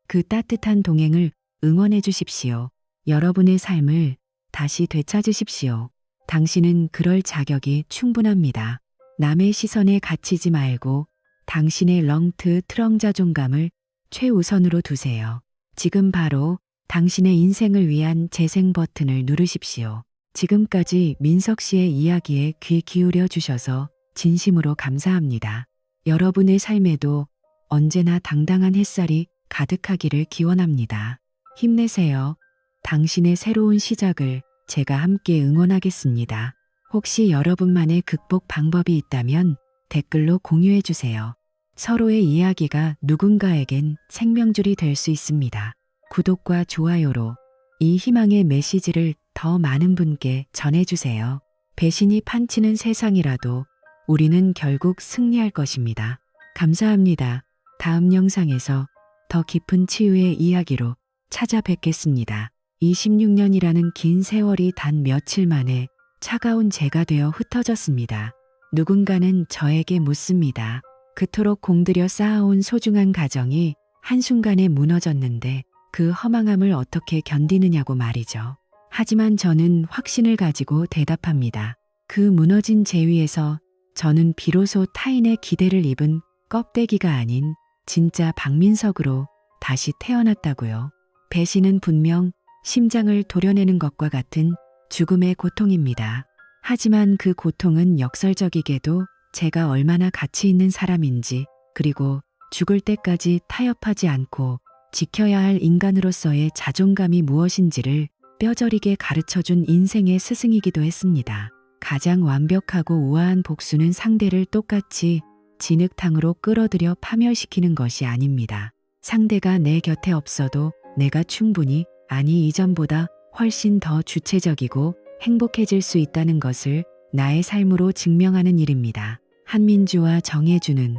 그 따뜻한 동행을 응원해 주십시오. 여러분의 삶을 다시 되찾으십시오. 당신은 그럴 자격이 충분합니다. 남의 시선에 갇히지 말고 당신의 렁트 트렁 자존감을 최우선으로 두세요. 지금 바로 당신의 인생을 위한 재생 버튼을 누르십시오. 지금까지 민석 씨의 이야기에 귀 기울여 주셔서 진심으로 감사합니다. 여러분의 삶에도 언제나 당당한 햇살이 가득하기를 기원합니다. 힘내세요. 당신의 새로운 시작을 제가 함께 응원하겠습니다. 혹시 여러분만의 극복 방법이 있다면 댓글로 공유해 주세요. 서로의 이야기가 누군가에겐 생명줄이 될 수 있습니다. 구독과 좋아요로 이 희망의 메시지를 더 많은 분께 전해주세요. 배신이 판치는 세상이라도 우리는 결국 승리할 것입니다. 감사합니다. 다음 영상에서 더 깊은 치유의 이야기로 찾아뵙겠습니다. 26년이라는 긴 세월이 단 며칠 만에 차가운 재가 되어 흩어졌습니다. 누군가는 저에게 묻습니다. 그토록 공들여 쌓아온 소중한 가정이 한순간에 무너졌는데 그 허망함을 어떻게 견디느냐고 말이죠. 하지만 저는 확신을 가지고 대답합니다. 그 무너진 재 위에서 저는 비로소 타인의 기대를 입은 껍데기가 아닌 진짜 박민석으로 다시 태어났다고요. 배신은 분명 심장을 도려내는 것과 같은 죽음의 고통입니다. 하지만 그 고통은 역설적이게도 제가 얼마나 가치 있는 사람인지, 그리고 죽을 때까지 타협하지 않고 지켜야 할 인간으로서의 자존감이 무엇인지를 뼈저리게 가르쳐준 인생의 스승이기도 했습니다. 가장 완벽하고 우아한 복수는 상대를 똑같이 진흙탕으로 끌어들여 파멸시키는 것이 아닙니다. 상대가 내 곁에 없어도 내가 충분히, 아니 이전보다 훨씬 더 주체적이고 행복해질 수 있다는 것을 나의 삶으로 증명하는 일입니다. 한민주와 정혜주는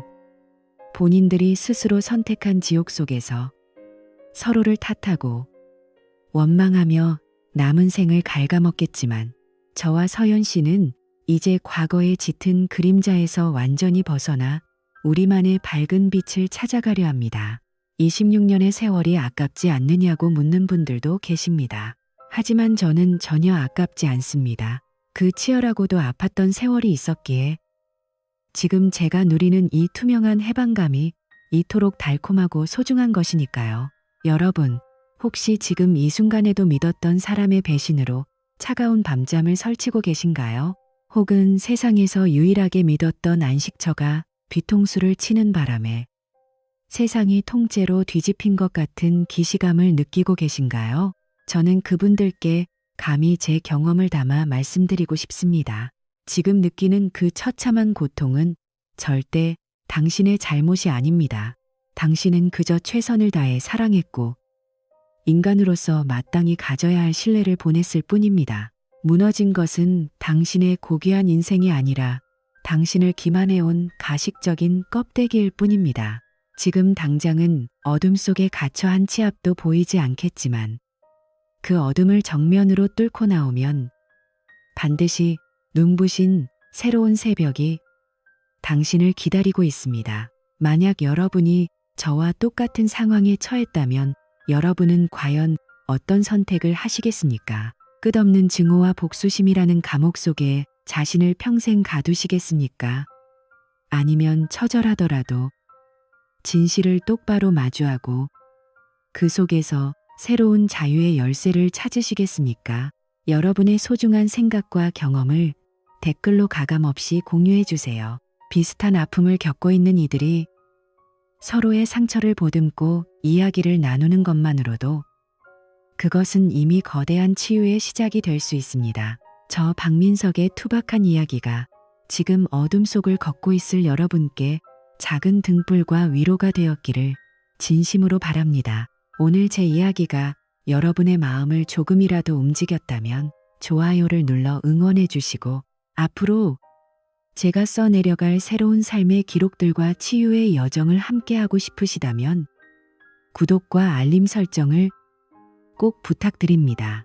본인들이 스스로 선택한 지옥 속에서 서로를 탓하고 원망하며 남은 생을 갉아먹겠지만, 저와 서연 씨는 이제 과거의 짙은 그림자에서 완전히 벗어나 우리만의 밝은 빛을 찾아가려 합니다. 26년의 세월이 아깝지 않느냐고 묻는 분들도 계십니다. 하지만 저는 전혀 아깝지 않습니다. 그 치열하고도 아팠던 세월이 있었기에 지금 제가 누리는 이 투명한 해방감이 이토록 달콤하고 소중한 것이니까요. 여러분, 혹시 지금 이 순간에도 믿었던 사람의 배신으로 차가운 밤잠을 설치고 계신가요? 혹은 세상에서 유일하게 믿었던 안식처가 뒤통수를 치는 바람에 세상이 통째로 뒤집힌 것 같은 기시감을 느끼고 계신가요? 저는 그분들께 감히 제 경험을 담아 말씀드리고 싶습니다. 지금 느끼는 그 처참한 고통은 절대 당신의 잘못이 아닙니다. 당신은 그저 최선을 다해 사랑했고 인간으로서 마땅히 가져야 할 신뢰를 보냈을 뿐입니다. 무너진 것은 당신의 고귀한 인생이 아니라 당신을 기만해온 가식적인 껍데기일 뿐입니다. 지금 당장은 어둠 속에 갇혀 한 치 앞도 보이지 않겠지만 그 어둠을 정면으로 뚫고 나오면 반드시 눈부신 새로운 새벽이 당신을 기다리고 있습니다. 만약 여러분이 저와 똑같은 상황에 처했다면 여러분은 과연 어떤 선택을 하시겠습니까? 끝없는 증오와 복수심이라는 감옥 속에 자신을 평생 가두시겠습니까? 아니면 처절하더라도 진실을 똑바로 마주하고 그 속에서 새로운 자유의 열쇠를 찾으시겠습니까? 여러분의 소중한 생각과 경험을 댓글로 가감없이 공유해 주세요. 비슷한 아픔을 겪고 있는 이들이 서로의 상처를 보듬고 이야기를 나누는 것만으로도 그것은 이미 거대한 치유의 시작이 될 수 있습니다. 저 박민석의 투박한 이야기가 지금 어둠 속을 걷고 있을 여러분께 작은 등불과 위로가 되었기를 진심으로 바랍니다. 오늘 제 이야기가 여러분의 마음을 조금이라도 움직였다면 좋아요를 눌러 응원해 주시고 앞으로 제가 써내려갈 새로운 삶의 기록들과 치유의 여정을 함께하고 싶으시다면 구독과 알림 설정을 꼭 부탁드립니다.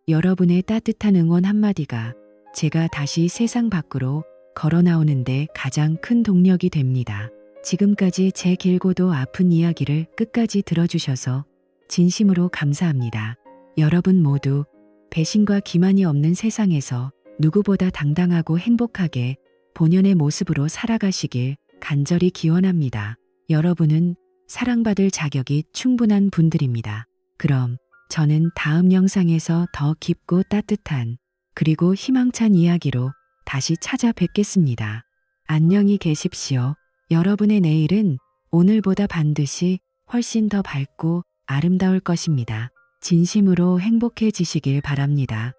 여러분의 따뜻한 응원 한마디가 제가 다시 세상 밖으로 걸어 나오는데 가장 큰 동력이 됩니다. 지금까지 제 길고도 아픈 이야기를 끝까지 들어주셔서 진심으로 감사합니다. 여러분 모두 배신과 기만이 없는 세상에서 누구보다 당당하고 행복하게 본연의 모습으로 살아가시길 간절히 기원합니다. 여러분은 사랑받을 자격이 충분한 분들입니다. 그럼 저는 다음 영상에서 더 깊고 따뜻한 그리고 희망찬 이야기로 다시 찾아뵙겠습니다. 안녕히 계십시오. 여러분의 내일은 오늘보다 반드시 훨씬 더 밝고 아름다울 것입니다. 진심으로 행복해지시길 바랍니다.